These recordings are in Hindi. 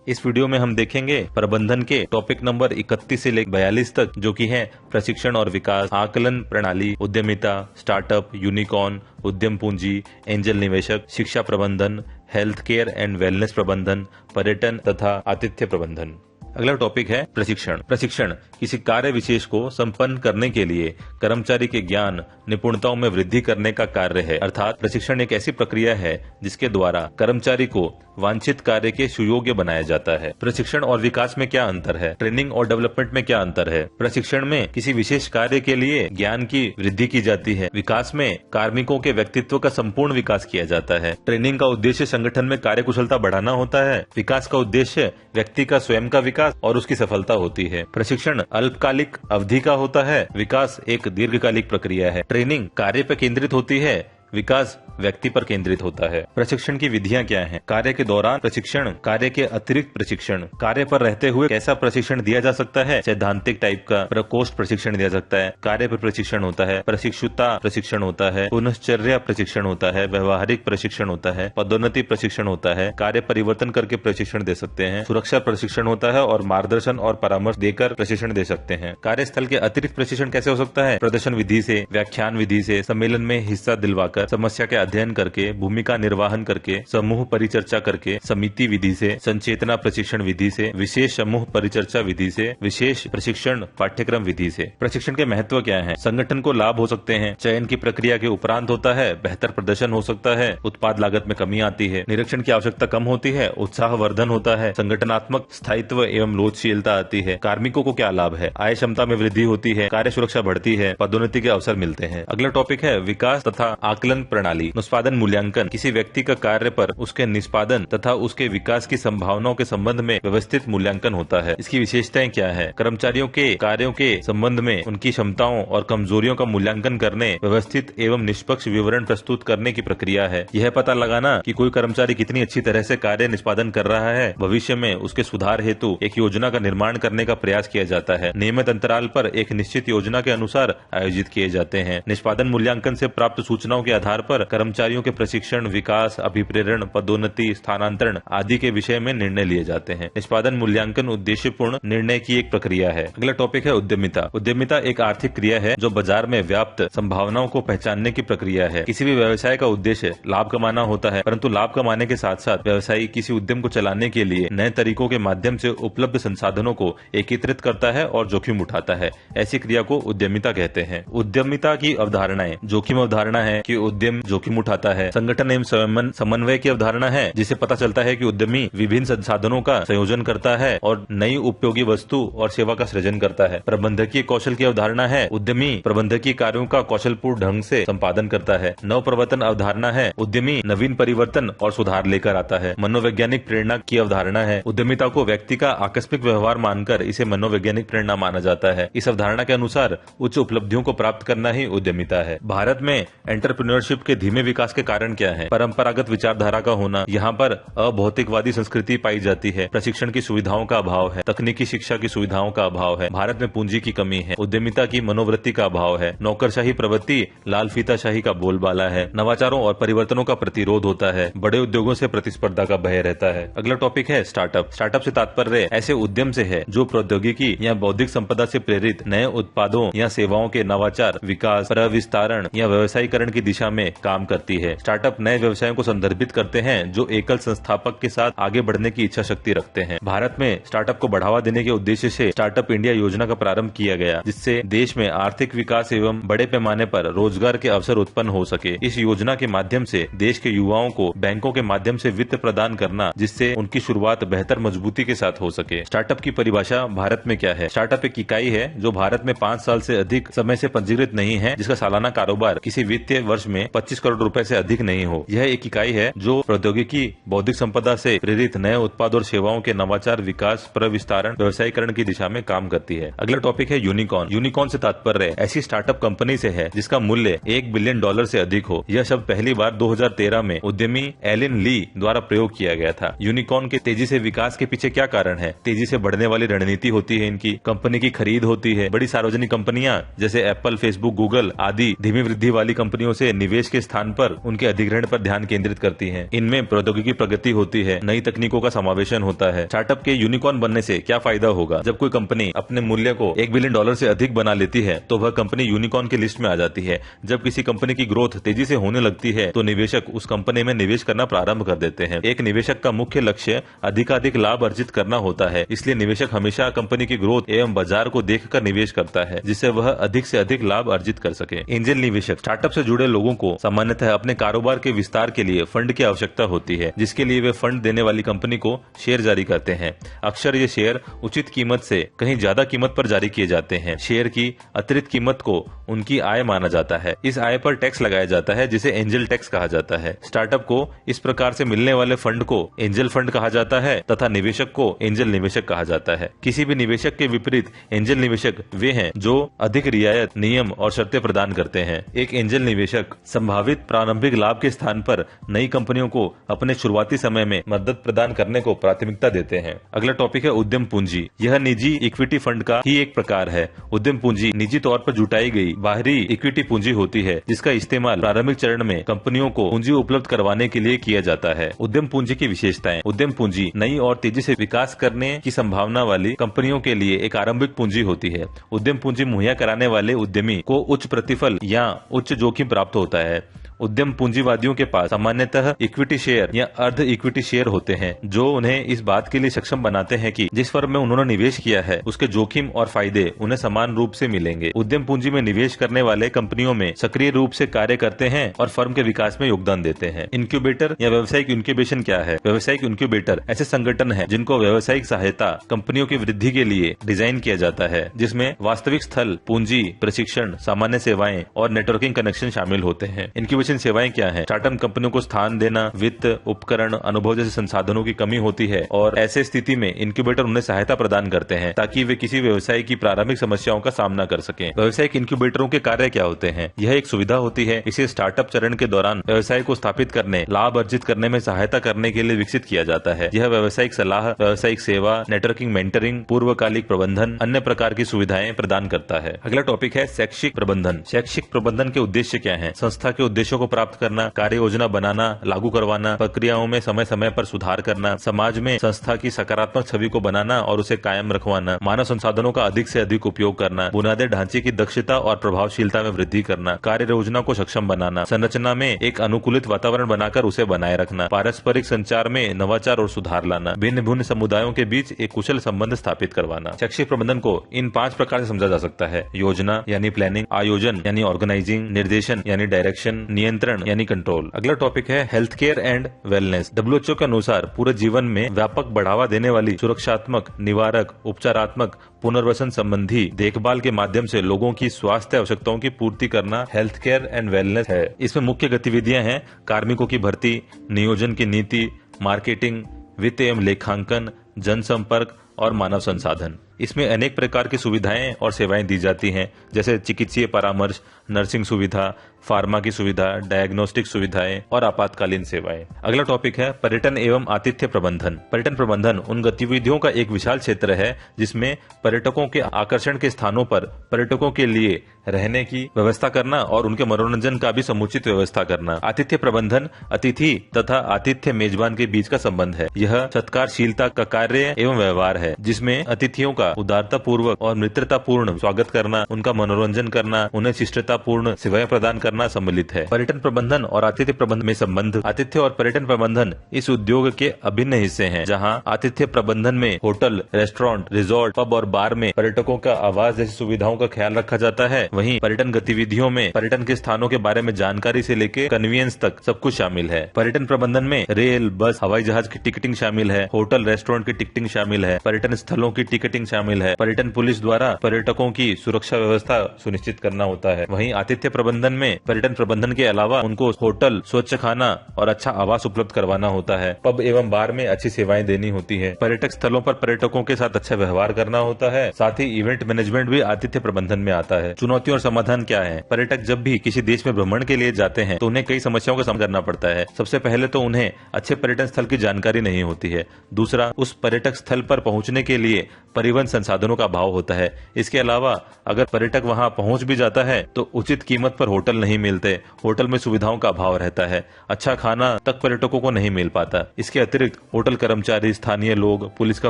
इस वीडियो में हम देखेंगे प्रबंधन के टॉपिक नंबर 31 से लेकर 42 तक, जो कि है प्रशिक्षण और विकास, आकलन प्रणाली, उद्यमिता, स्टार्टअप, यूनिकॉर्न, उद्यम पूंजी, एंजल निवेशक, शिक्षा प्रबंधन, हेल्थ केयर एंड वेलनेस प्रबंधन, पर्यटन तथा आतिथ्य प्रबंधन। अगला टॉपिक है प्रशिक्षण। प्रशिक्षण किसी कार्य विशेष को संपन्न करने के लिए कर्मचारी के ज्ञान निपुणताओं में वृद्धि करने का कार्य है। अर्थात प्रशिक्षण एक ऐसी प्रक्रिया है जिसके द्वारा कर्मचारी को वांछित कार्य के सुयोग्य बनाया जाता है। प्रशिक्षण और विकास में क्या अंतर है? ट्रेनिंग और डेवलपमेंट में क्या अंतर है? प्रशिक्षण में किसी विशेष कार्य के लिए ज्ञान की वृद्धि की जाती है। विकास में कार्मिकों के व्यक्तित्व का संपूर्ण विकास किया जाता है। ट्रेनिंग का उद्देश्य संगठन में कार्यकुशलता बढ़ाना होता है। विकास का उद्देश्य व्यक्ति का स्वयं का विकास और उसकी सफलता होती है। प्रशिक्षण अल्पकालिक अवधि का होता है, विकास एक दीर्घकालिक प्रक्रिया है। ट्रेनिंग कार्य पर केंद्रित होती है, विकास व्यक्ति पर केंद्रित होता है। प्रशिक्षण की विधियां क्या हैं? कार्य के दौरान प्रशिक्षण, कार्य के अतिरिक्त प्रशिक्षण, कार्य पर रहते हुए कैसा प्रशिक्षण दिया जा सकता है? सैद्धांतिक टाइप का प्रकोष्ठ प्रशिक्षण दिया सकता है, कार्य पर प्रशिक्षण होता है, प्रशिक्षुता प्रशिक्षण होता है, पुनश्चर्या प्रशिक्षण होता है, व्यवहारिक प्रशिक्षण होता है, पदोन्नति प्रशिक्षण होता है, कार्य परिवर्तन करके प्रशिक्षण दे सकते हैं, सुरक्षा प्रशिक्षण होता है और मार्गदर्शन और परामर्श देकर प्रशिक्षण दे सकते हैं। कार्यस्थल के अतिरिक्त प्रशिक्षण कैसे हो सकता है? प्रदर्शन विधि से, व्याख्यान विधि से, सम्मेलन में हिस्सा दिलवाकर, समस्या के अध्ययन करके, भूमिका निर्वाहन करके, समूह परिचर्चा करके, समिति विधि से, संचेतना प्रशिक्षण विधि से, विशेष समूह परिचर्चा विधि से, विशेष प्रशिक्षण पाठ्यक्रम विधि से। प्रशिक्षण के महत्व क्या है? संगठन को लाभ हो सकते हैं, चयन की प्रक्रिया के उपरांत होता है, बेहतर प्रदर्शन हो सकता है, उत्पाद लागत में कमी आती है, निरीक्षण की आवश्यकता कम होती है, उत्साह वर्धन होता है, संगठनात्मक स्थायित्व एवं लोचशीलता आती है। कार्मिकों को क्या लाभ है? आय क्षमता में वृद्धि होती है, कार्य सुरक्षा बढ़ती है, पदोन्नति के अवसर मिलते हैं। अगला टॉपिक है विकास तथा आकलन प्रणाली। निष्पादन मूल्यांकन किसी व्यक्ति का कार्य पर उसके निष्पादन तथा उसके विकास की संभावनाओं के संबंध में व्यवस्थित मूल्यांकन होता है। इसकी विशेषताएं क्या है? कर्मचारियों के कार्यों के संबंध में उनकी क्षमताओं और कमजोरियों का मूल्यांकन करने, व्यवस्थित एवं निष्पक्ष विवरण प्रस्तुत करने की प्रक्रिया है। यह पता लगाना कि कोई कर्मचारी कितनी अच्छी तरह से कार्य निष्पादन कर रहा है। भविष्य में उसके सुधार हेतु एक योजना का निर्माण करने का प्रयास किया जाता है। नियमित अंतराल पर एक निश्चित योजना के अनुसार आयोजित किए जाते हैं। निष्पादन मूल्यांकन से प्राप्त सूचनाओं के आधार पर कर्मचारियों के प्रशिक्षण, विकास, अभिप्रेरण, पदोन्नति, स्थानांतरण आदि के विषय में निर्णय लिए जाते हैं। निष्पादन मूल्यांकन उद्देश्यपूर्ण निर्णय की एक प्रक्रिया है। अगला टॉपिक है उद्यमिता। उद्यमिता एक आर्थिक क्रिया है जो बाजार में व्याप्त संभावनाओं को पहचानने की प्रक्रिया है। किसी भी व्यवसाय का उद्देश्य लाभ कमाना होता है, परंतु लाभ कमाने के साथ साथ व्यवसायी किसी उद्यम को चलाने के लिए नए तरीकों के माध्यम से उपलब्ध संसाधनों को एकीकृत करता है और जोखिम उठाता है। ऐसी क्रिया को उद्यमिता कहते हैं। उद्यमिता की अवधारणाएं। जोखिम अवधारणा है कि उद्यम जोखिम उठाता है। संगठन एवं समन्वय की अवधारणा है, जिसे पता चलता है कि उद्यमी विभिन्न संसाधनों का संयोजन करता है और नई उपयोगी वस्तु और सेवा का सृजन करता है। प्रबंधकीय कौशल की अवधारणा है, उद्यमी प्रबंधकीय कार्यों का कौशलपूर्ण ढंग से संपादन करता है। नव प्रवर्तन अवधारणा है, उद्यमी नवीन परिवर्तन और सुधार लेकर आता है। मनोवैज्ञानिक प्रेरणा की अवधारणा है, उद्यमिता को व्यक्ति का आकस्मिक व्यवहार मानकर इसे मनोवैज्ञानिक प्रेरणा माना जाता है। इस अवधारणा के अनुसार उच्च उपलब्धियों को प्राप्त करना ही उद्यमिता है। भारत में एंटरप्रेन्योरशिप के धीमे विकास के कारण क्या है? परंपरागत विचारधारा का होना, यहाँ पर अभौतिकवादी संस्कृति पाई जाती है, प्रशिक्षण की सुविधाओं का अभाव है, तकनीकी शिक्षा की सुविधाओं का अभाव है, भारत में पूंजी की कमी है, उद्यमिता की मनोवृत्ति का अभाव है, नौकरशाही प्रवृत्ति, लाल फीताशाही का बोलबाला है, नवाचारों और परिवर्तनों का प्रतिरोध होता है, बड़े उद्योगों से प्रतिस्पर्धा का भय रहता है। अगला टॉपिक है स्टार्टअप। स्टार्टअप से तात्पर्य ऐसे उद्यम से है जो प्रौद्योगिकी या बौद्धिक संपदा से प्रेरित नए उत्पादों या सेवाओं के नवाचार, विकास, प्रविस्तारण या व्यवसायीकरण की दिशा में काम करती है। स्टार्टअप नए व्यवसायों को संदर्भित करते हैं जो एकल संस्थापक के साथ आगे बढ़ने की इच्छा शक्ति रखते हैं। भारत में स्टार्टअप को बढ़ावा देने के उद्देश्य से स्टार्टअप इंडिया योजना का प्रारंभ किया गया, जिससे देश में आर्थिक विकास एवं बड़े पैमाने पर रोजगार के अवसर उत्पन्न हो सके। इस योजना के माध्यम से देश के युवाओं को बैंकों के माध्यम से वित्त प्रदान करना, जिससे उनकी शुरुआत बेहतर मजबूती के साथ हो सके। स्टार्टअप की परिभाषा भारत में क्या है? स्टार्टअप एक इकाई है जो भारत में 5 साल से अधिक समय से पंजीकृत नहीं है, जिसका सालाना कारोबार किसी वित्तीय वर्ष में 25 करोड़ रुपए से अधिक नहीं हो। यह एक इकाई है जो प्रौद्योगिकी, बौद्धिक संपदा से प्रेरित नए उत्पाद और सेवाओं के नवाचार, विकास, प्रविस्तारण, व्यवसायीकरण की दिशा में काम करती है। अगला टॉपिक है यूनिकॉर्न। यूनिकॉर्न से तात्पर्य ऐसी स्टार्टअप कंपनी से है जिसका मूल्य $1 बिलियन से अधिक हो। यह शब्द पहली बार 2013 में उद्यमी एलिन ली द्वारा प्रयोग किया गया था। यूनिकॉर्न के तेजी से विकास के पीछे क्या कारण है? तेजी से बढ़ने वाली रणनीति होती है इनकी, कंपनी की खरीद होती है। बड़ी सार्वजनिक कंपनियां जैसे एप्पल, फेसबुक, गूगल आदि धीमी वृद्धि वाली कंपनियों से निवेश के स्थान पर उनके अधिग्रहण पर ध्यान केंद्रित करती हैं। इनमें प्रौद्योगिकी प्रगति होती है, नई तकनीकों का समावेशन होता है। स्टार्टअप के यूनिकॉर्न बनने से क्या फायदा होगा? जब कोई कंपनी अपने मूल्य को $1 बिलियन से अधिक बना लेती है तो वह कंपनी यूनिकॉर्न की लिस्ट में आ जाती है। जब किसी कंपनी की ग्रोथ तेजी से होने लगती है तो निवेशक उस कंपनी में निवेश करना प्रारंभ कर देते हैं। एक निवेशक का मुख्य लक्ष्य अधिकाधिक लाभ अर्जित करना होता है, इसलिए निवेशक हमेशा कंपनी की ग्रोथ एवं बाजार को देखकर निवेश करता है जिससे वह अधिक से अधिक लाभ अर्जित कर सके। एंजल निवेशक स्टार्टअप से जुड़े लोगों को सामान्यतः अपने कारोबार के विस्तार के लिए फंड की आवश्यकता होती है, जिसके लिए वे फंड देने वाली कंपनी को शेयर जारी करते हैं। अक्सर ये शेयर उचित कीमत से कहीं ज्यादा कीमत पर जारी किए जाते हैं। शेयर की अतिरिक्त कीमत को उनकी आय माना जाता है। इस आय पर टैक्स लगाया जाता है जिसे एंजल टैक्स कहा जाता है। स्टार्टअप को इस प्रकार से मिलने वाले फंड को एंजल फंड कहा जाता है तथा निवेशक को एंजल निवेशक कहा जाता है। किसी भी निवेशक के विपरीत एंजल निवेशक वे हैं जो अधिक रियायत, नियम और शर्तें प्रदान करते हैं। एक एंजल निवेशक संभावित प्रारंभिक लाभ के स्थान पर नई कंपनियों को अपने शुरुआती समय में मदद प्रदान करने को प्राथमिकता देते हैं। अगला टॉपिक है उद्यम पूंजी। यह निजी इक्विटी फंड का ही एक प्रकार है। उद्यम पूंजी निजी तौर पर जुटाई गई बाहरी इक्विटी पूंजी होती है जिसका इस्तेमाल प्रारंभिक चरण में कंपनियों को पूंजी उपलब्ध करवाने के लिए किया जाता है। उद्यम पूंजी की विशेषताएं। उद्यम पूंजी नई और तेजी से विकास करने की संभावना वाली कंपनियों के लिए एक आरंभिक पूंजी होती है। उद्यम पूंजी मुहैया कराने वाले उद्यमी को उच्च प्रतिफल या उच्च जोखिम प्राप्त होता है। उद्यम पूंजीवादियों के पास सामान्यतः इक्विटी शेयर या अर्ध इक्विटी शेयर होते हैं जो उन्हें इस बात के लिए सक्षम बनाते हैं कि जिस फर्म में उन्होंने निवेश किया है उसके जोखिम और फायदे उन्हें समान रूप से मिलेंगे। उद्यम पूंजी में निवेश करने वाले कंपनियों में सक्रिय रूप से कार्य करते हैं और फर्म के विकास में योगदान देते हैं। इंक्यूबेटर या व्यावसायिक इंक्यूबेशन क्या है? व्यावसायिक इंक्यूबेटर ऐसे संगठन है जिनको व्यावसायिक सहायता कंपनियों की वृद्धि के लिए डिजाइन किया जाता है, जिसमें वास्तविक स्थल, पूंजी, प्रशिक्षण, सामान्य सेवाएं और नेटवर्किंग कनेक्शन शामिल होते हैं। इंक्यूबेशन सेवाएं क्या है? स्टार्टअप कंपनियों को स्थान देना, वित्त, उपकरण, अनुभव जैसे संसाधनों की कमी होती है और ऐसे स्थिति में इंक्यूबेटर उन्हें सहायता प्रदान करते हैं ताकि वे किसी व्यवसाय की प्रारंभिक समस्याओं का सामना कर सकें। व्यवसायिक इंक्यूबेटरों के कार्य क्या होते हैं? यह एक सुविधा होती है, इसे स्टार्टअप चरण के दौरान व्यवसाय को स्थापित करने, लाभ अर्जित करने में सहायता करने के लिए विकसित किया जाता है। यह व्यावसायिक सलाह, व्यावसायिक सेवा, नेटवर्किंग, मेंटरिंग, पूर्वकालिक प्रबंधन, अन्य प्रकार की सुविधाएं प्रदान करता है। अगला टॉपिक है शैक्षिक प्रबंधन। शैक्षिक प्रबंधन के उद्देश्य क्या है? संस्था के उद्देश्यों को प्राप्त करना, कार्य योजना बनाना, लागू करवाना, प्रक्रियाओं में समय समय पर सुधार करना, समाज में संस्था की सकारात्मक छवि को बनाना और उसे कायम रखवाना, मानव संसाधनों का अधिक से अधिक उपयोग करना, बुनियादी ढांचे की दक्षता और प्रभावशीलता में वृद्धि करना, कार्य योजना को सक्षम बनाना, संरचना में एक अनुकूलित वातावरण बनाकर उसे बनाए रखना, पारस्परिक संचार में नवाचार और सुधार लाना, भिन्न भिन्न समुदायों के बीच एक कुशल संबंध स्थापित करवाना। शैक्षिक प्रबंधन को इन 5 प्रकार से समझा जा सकता है: योजना यानी प्लानिंग, आयोजन यानी ऑर्गेनाइजिंग, निर्देशन यानी डायरेक्शन, नियंत्रण यानी कंट्रोल। अगला टॉपिक है health care and wellness. WHO के अनुसार पूरे जीवन में व्यापक बढ़ावा देने वाली सुरक्षात्मक, निवारक, उपचारात्मक, पुनर्वसन संबंधी देखभाल के माध्यम से लोगों की स्वास्थ्य आवश्यकताओं की पूर्ति करना हेल्थ केयर एंड वेलनेस है। इसमें मुख्य गतिविधियां हैं कार्मिकों की भर्ती, नियोजन की नीति, मार्केटिंग, वित्त एवं लेखांकन, जनसंपर्क और मानव संसाधन। इसमें अनेक प्रकार की सुविधाएं और सेवाएं दी जाती हैं जैसे चिकित्सीय परामर्श, नर्सिंग सुविधा, फार्मा की सुविधा, डायग्नोस्टिक सुविधाएं और आपातकालीन सेवाएं। अगला टॉपिक है पर्यटन एवं आतिथ्य प्रबंधन। पर्यटन प्रबंधन उन गतिविधियों का एक विशाल क्षेत्र है जिसमें पर्यटकों के आकर्षण के स्थानों पर पर्यटकों के लिए रहने की व्यवस्था करना और उनके मनोरंजन का भी समुचित व्यवस्था करना। आतिथ्य प्रबंधन अतिथि तथा आतिथ्य मेजबान के बीच का संबंध है। यह सत्कारशीलता का कार्य एवं व्यवहार है जिसमें अतिथियों का उदारता पूर्वक और मित्रता पूर्ण स्वागत करना, उनका मनोरंजन करना, उन्हें शिष्टता पूर्ण सेवाएं प्रदान करना सम्मिलित है। पर्यटन प्रबंधन और आतिथ्य प्रबंधन में संबंध। आतिथ्य और पर्यटन प्रबंधन इस उद्योग के अभिन्न हिस्से हैं जहां आतिथ्य प्रबंधन में होटल, रेस्टोरेंट, रिजॉर्ट, पब और बार में पर्यटकों का आवास जैसी सुविधाओं का ख्याल रखा जाता है। वहीं पर्यटन गतिविधियों में पर्यटन के स्थानों के बारे में जानकारी से लेकर कन्वीनियंस तक सब कुछ शामिल है। पर्यटन प्रबंधन में रेल, बस, हवाई जहाज की टिकटिंग शामिल है, होटल, रेस्टोरेंट की टिकटिंग शामिल है, पर्यटन स्थलों की टिकटिंग शामिल है, पर्यटन पुलिस द्वारा पर्यटकों की सुरक्षा व्यवस्था सुनिश्चित करना होता है। वहीं आतिथ्य प्रबंधन में पर्यटन प्रबंधन के अलावा उनको होटल, स्वच्छ खाना और अच्छा आवास उपलब्ध करवाना होता है। पब एवं बार में अच्छी सेवाएं देनी होती है। पर्यटक स्थलों पर पर्यटकों के साथ अच्छा व्यवहार करना होता है। साथ ही इवेंट मैनेजमेंट भी आतिथ्य प्रबंधन में आता है। चुनौतियों और समाधान क्या है? पर्यटक जब भी किसी देश में भ्रमण के लिए जाते हैं तो उन्हें कई समस्याओं का सामना करना पड़ता है। सबसे पहले तो उन्हें अच्छे पर्यटन स्थल की जानकारी नहीं होती है। दूसरा, उस पर्यटक स्थल पर पहुंचने पहुंचने के लिए परिवहन संसाधनों का अभाव होता है। इसके अलावा अगर पर्यटक वहां पहुंच भी जाता है तो उचित कीमत पर होटल नहीं मिलते, होटल में सुविधाओं का अभाव रहता है, अच्छा खाना तक पर्यटकों को नहीं मिल पाता। इसके अतिरिक्त होटल कर्मचारी, स्थानीय लोग, पुलिस का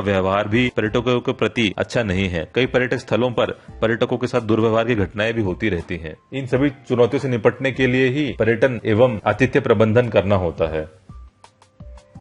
व्यवहार भी पर्यटकों के प्रति अच्छा नहीं है। कई पर्यटक स्थलों पर पर्यटकों के साथ दुर्व्यवहार की घटनाएं भी होती रहती हैं। इन सभी चुनौतियों से निपटने के लिए ही पर्यटन एवं आतिथ्य प्रबंधन करना होता है।